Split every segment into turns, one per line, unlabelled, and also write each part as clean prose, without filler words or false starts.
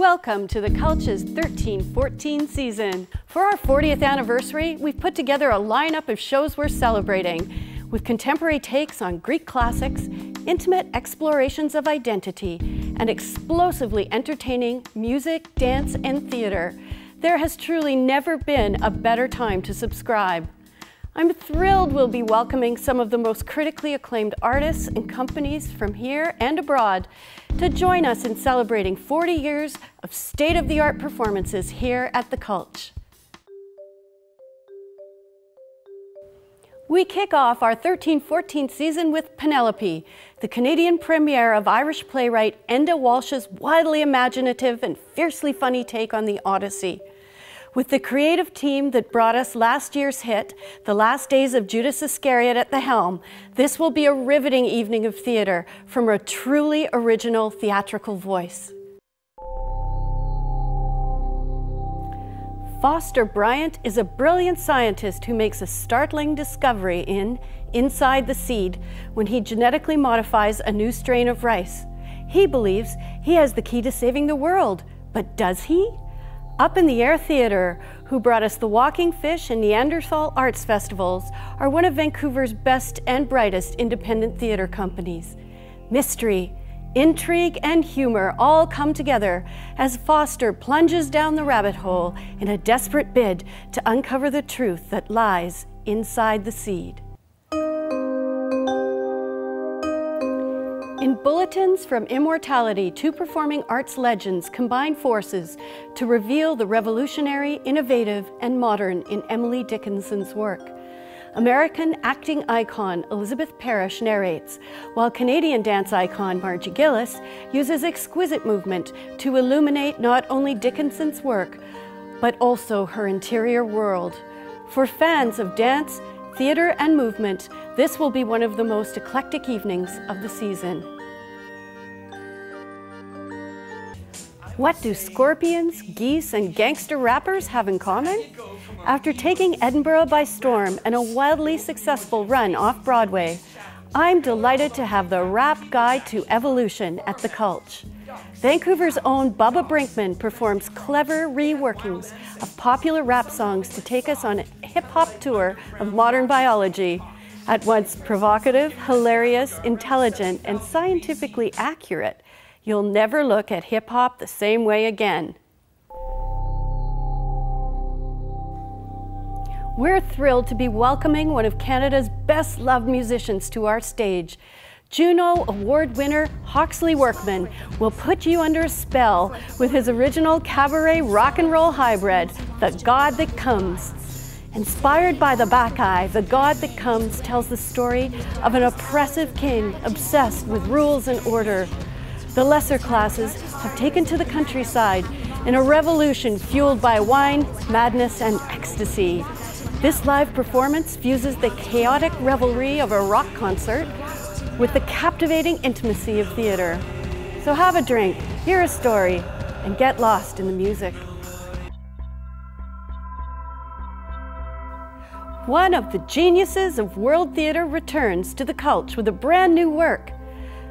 Welcome to the Cult's 13-14 season. For our 40th anniversary, we've put together a lineup of shows we're celebrating, with contemporary takes on Greek classics, intimate explorations of identity, and explosively entertaining music, dance, and theater. There has truly never been a better time to subscribe. I'm thrilled we'll be welcoming some of the most critically acclaimed artists and companies from here and abroad to join us in celebrating 40 years of state-of-the-art performances here at the Cult. We kick off our 13-14 season with Penelope, the Canadian premiere of Irish playwright Enda Walsh's widely imaginative and fiercely funny take on the Odyssey. With the creative team that brought us last year's hit, The Last Days of Judas Iscariot, at the helm, this will be a riveting evening of theater from a truly original theatrical voice. Foster Bryant is a brilliant scientist who makes a startling discovery in Inside the Seed when he genetically modifies a new strain of rice. He believes he has the key to saving the world, but does he? Up in the Air Theatre, who brought us the Walking Fish and Neanderthal Arts Festivals, are one of Vancouver's best and brightest independent theatre companies. Mystery, intrigue, and humor all come together as Foster plunges down the rabbit hole in a desperate bid to uncover the truth that lies inside the seed. In Bulletins from Immortality, two performing arts legends combine forces to reveal the revolutionary, innovative, and modern in Emily Dickinson's work. American acting icon Elizabeth Parrish narrates, while Canadian dance icon Margie Gillis uses exquisite movement to illuminate not only Dickinson's work, but also her interior world. For fans of dance, theater, and movement, this will be one of the most eclectic evenings of the season. What do scorpions, geese, and gangster rappers have in common? After taking Edinburgh by storm and a wildly successful run off-Broadway, I'm delighted to have the Rap Guide to Evolution at the Cult. Vancouver's own Bubba Brinkman performs clever reworkings of popular rap songs to take us on a hip-hop tour of modern biology. At once provocative, hilarious, intelligent, and scientifically accurate, you'll never look at hip-hop the same way again. We're thrilled to be welcoming one of Canada's best-loved musicians to our stage. Juno Award winner Hawksley Workman will put you under a spell with his original cabaret rock and roll hybrid, The God That Comes. Inspired by the Bacchae, The God That Comes tells the story of an oppressive king obsessed with rules and order. The lesser classes have taken to the countryside in a revolution fueled by wine, madness, and ecstasy. This live performance fuses the chaotic revelry of a rock concert with the captivating intimacy of theater. So have a drink, hear a story, and get lost in the music. One of the geniuses of world theater returns to the Cult with a brand new work.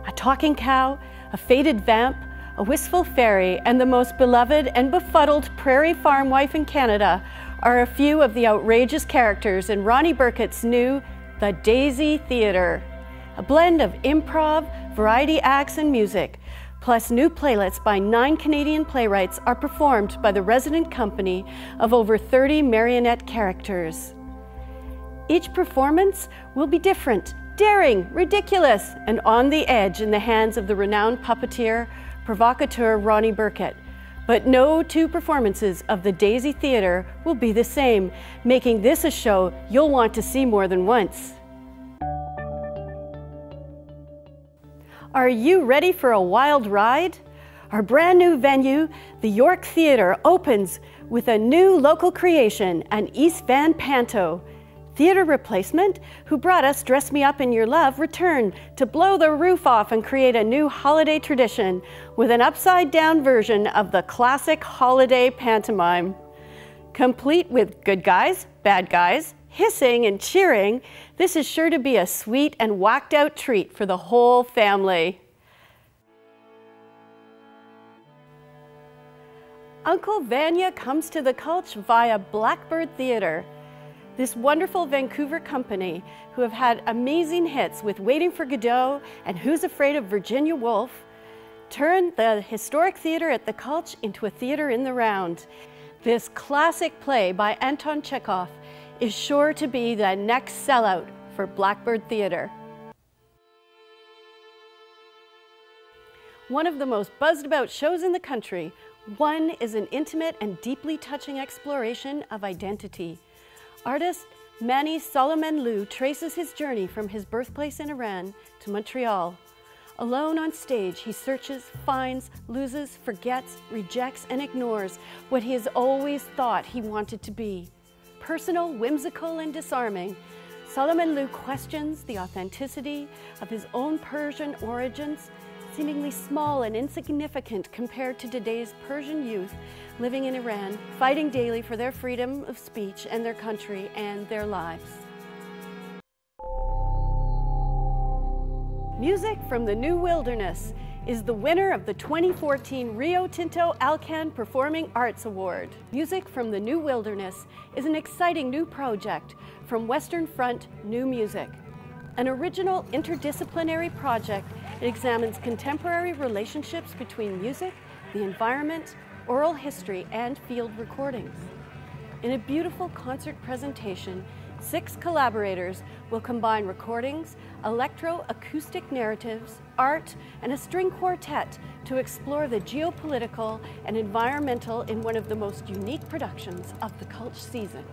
A talking cow, a faded vamp, a wistful fairy, and the most beloved and befuddled prairie farm wife in Canada are a few of the outrageous characters in Ronnie Burkett's new The Daisy Theatre. A blend of improv, variety acts, and music, plus new playlists by 9 Canadian playwrights are performed by the resident company of over 30 marionette characters. Each performance will be different, daring, ridiculous, and on the edge in the hands of the renowned puppeteer, provocateur Ronnie Burkett. But no two performances of the Daisy Theatre will be the same, making this a show you'll want to see more than once. Are you ready for a wild ride? Our brand new venue, the York Theatre, opens with a new local creation, an East Van Panto. Theatre replacement, who brought us Dress Me Up in Your Love, return to blow the roof off and create a new holiday tradition with an upside-down version of the classic holiday pantomime. Complete with good guys, bad guys, hissing and cheering, this is sure to be a sweet and whacked-out treat for the whole family. Uncle Vanya comes to the Cultch via Blackbird Theatre. This wonderful Vancouver company, who have had amazing hits with Waiting for Godot and Who's Afraid of Virginia Woolf, turned the historic theatre at the Cultch into a theatre in the round. This classic play by Anton Chekhov is sure to be the next sellout for Blackbird Theatre. One of the most buzzed about shows in the country, One is an intimate and deeply touching exploration of identity. Artist Mani Solomenlou traces his journey from his birthplace in Iran to Montreal. Alone on stage, he searches, finds, loses, forgets, rejects, and ignores what he has always thought he wanted to be. Personal, whimsical, and disarming, Solomenlou questions the authenticity of his own Persian origins, seemingly small and insignificant compared to today's Persian youth living in Iran, fighting daily for their freedom of speech and their country and their lives. Music from the New Wilderness is the winner of the 2014 Rio Tinto Alcan Performing Arts Award. Music from the New Wilderness is an exciting new project from Western Front New Music. An original interdisciplinary project, it examines contemporary relationships between music, the environment, oral history, and field recordings. In a beautiful concert presentation, 6 collaborators will combine recordings, electro-acoustic narratives, art, and a string quartet to explore the geopolitical and environmental in one of the most unique productions of the Cultch season.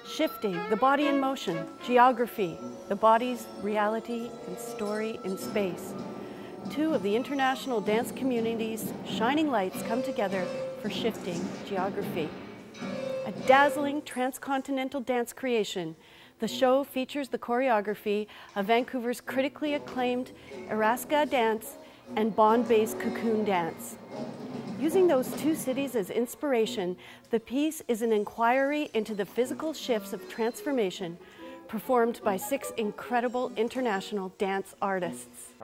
Shifting, the body in motion, geography, the body's reality and story in space. 2 of the international dance community's shining lights come together for Shifting, geography. A dazzling transcontinental dance creation, the show features the choreography of Vancouver's critically acclaimed Eraska dance and Bond-based Cocoon dance. Using those 2 cities as inspiration, the piece is an inquiry into the physical shifts of transformation performed by 6 incredible international dance artists.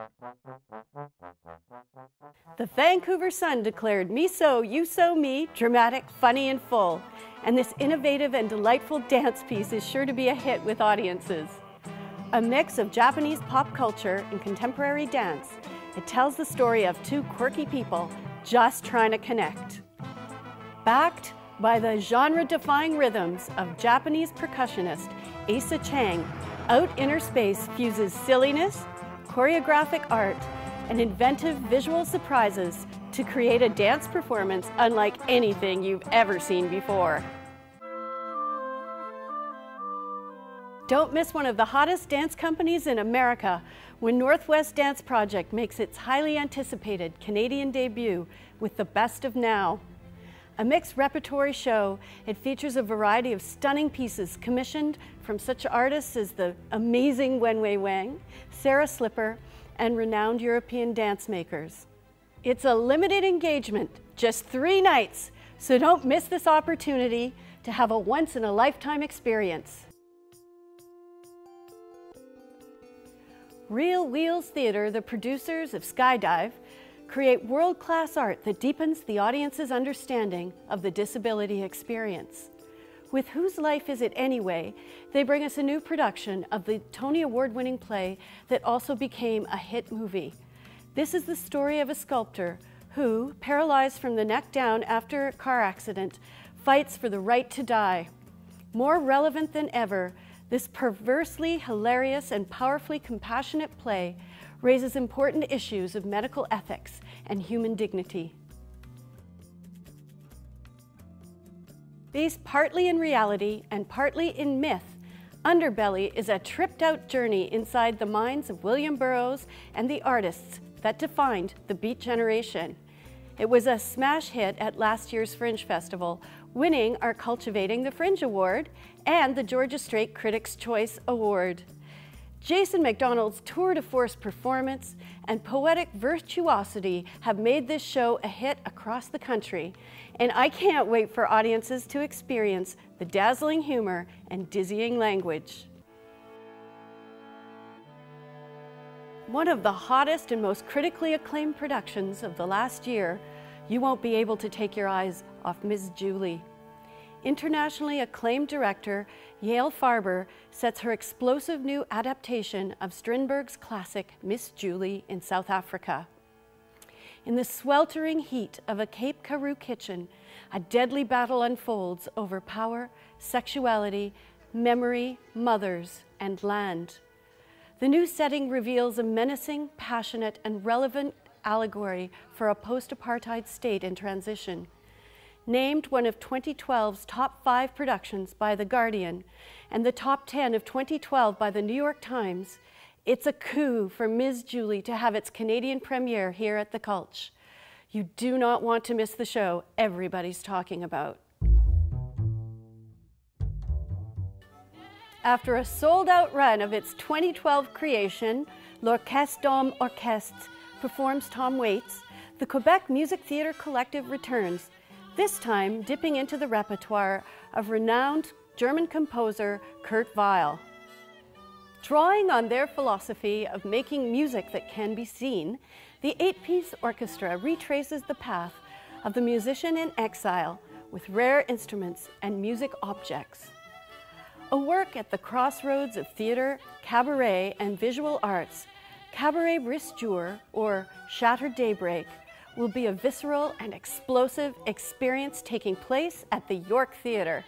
The Vancouver Sun declared Me So, You So Me dramatic, funny, and full, and this innovative and delightful dance piece is sure to be a hit with audiences. A mix of Japanese pop culture and contemporary dance, it tells the story of 2 quirky people just trying to connect. Backed by the genre-defying rhythms of Japanese percussionist Asa Chang, Out Inner Space fuses silliness, choreographic art, and inventive visual surprises to create a dance performance unlike anything you've ever seen before. Don't miss one of the hottest dance companies in America when Northwest Dance Project makes its highly anticipated Canadian debut with The Best of Now. A mixed repertory show, it features a variety of stunning pieces commissioned from such artists as the amazing Wenwei Wang, Sarah Slipper, and renowned European dance makers. It's a limited engagement, just 3 nights, so don't miss this opportunity to have a once-in-a-lifetime experience. Real Wheels Theatre, the producers of Skydive, create world-class art that deepens the audience's understanding of the disability experience. With Whose Life Is It Anyway, they bring us a new production of the Tony Award-winning play that also became a hit movie. This is the story of a sculptor who, paralyzed from the neck down after a car accident, fights for the right to die. More relevant than ever, this perversely hilarious and powerfully compassionate play raises important issues of medical ethics and human dignity. Based partly in reality and partly in myth, Underbelly is a tripped-out journey inside the minds of William Burroughs and the artists that defined the Beat Generation. It was a smash hit at last year's Fringe Festival, winning our Cultivating the Fringe Award and the Georgia Straight Critics' Choice Award. Jason McDonald's tour de force performance and poetic virtuosity have made this show a hit across the country, and I can't wait for audiences to experience the dazzling humor and dizzying language. One of the hottest and most critically acclaimed productions of the last year, you won't be able to take your eyes off Miss Julie. Internationally acclaimed director Yael Farber sets her explosive new adaptation of Strindberg's classic Miss Julie in South Africa. In the sweltering heat of a Cape Karoo kitchen, a deadly battle unfolds over power, sexuality, memory, mothers, and land. The new setting reveals a menacing, passionate, and relevant allegory for a post-apartheid state in transition. Named one of 2012's top 5 productions by The Guardian and the top 10 of 2012 by the New York Times, it's a coup for Ms. Julie to have its Canadian premiere here at the Cultch. You do not want to miss the show everybody's talking about. After a sold-out run of its 2012 creation, L'Orchestre d'Hommes Orchestres performs Tom Waits, the Quebec Music Theatre Collective returns, this time dipping into the repertoire of renowned German composer Kurt Weill. Drawing on their philosophy of making music that can be seen, the 8-piece orchestra retraces the path of the musician in exile with rare instruments and music objects. A work at the crossroads of theatre, cabaret, and visual arts, Cabaret Brise Jour, or Shattered Daybreak, will be a visceral and explosive experience taking place at the York Theatre.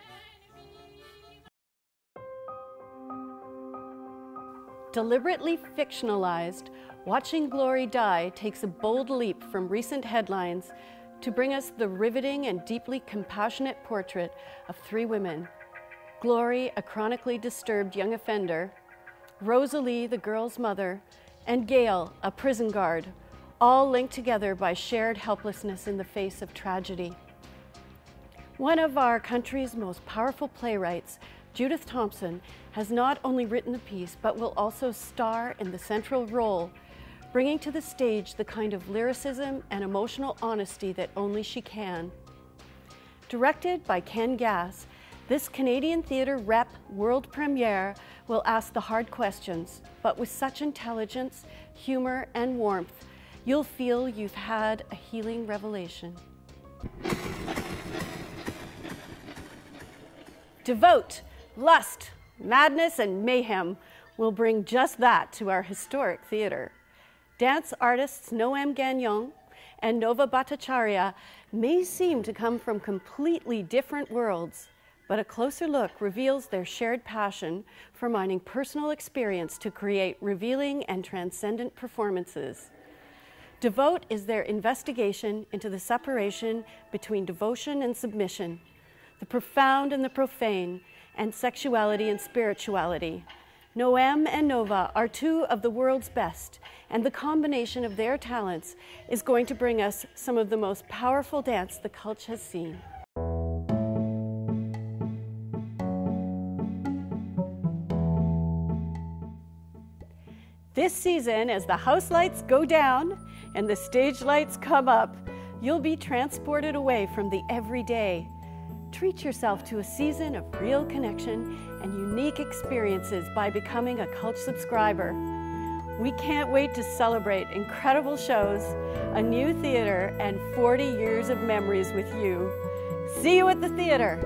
Deliberately fictionalized, Watching Glory Die takes a bold leap from recent headlines to bring us the riveting and deeply compassionate portrait of 3 women. Glory, a chronically disturbed young offender, Rosalie, the girl's mother, and Gail, a prison guard, all linked together by shared helplessness in the face of tragedy. One of our country's most powerful playwrights, Judith Thompson, has not only written the piece, but will also star in the central role, bringing to the stage the kind of lyricism and emotional honesty that only she can. Directed by Ken Gass, this Canadian Theatre Rep world premiere will ask the hard questions, but with such intelligence, humor, and warmth, you'll feel you've had a healing revelation. Devote, lust, madness, and mayhem will bring just that to our historic theatre. Dance artists Noam Gagnon and Nova Bhattacharya may seem to come from completely different worlds, but a closer look reveals their shared passion for mining personal experience to create revealing and transcendent performances. Devote is their investigation into the separation between devotion and submission, the profound and the profane, and sexuality and spirituality. Noam and Nova are 2 of the world's best, and the combination of their talents is going to bring us some of the most powerful dance the Cultch has seen. This season, as the house lights go down and the stage lights come up, you'll be transported away from the everyday. Treat yourself to a season of real connection and unique experiences by becoming a Cultch subscriber. We can't wait to celebrate incredible shows, a new theater, and 40 years of memories with you. See you at the theater!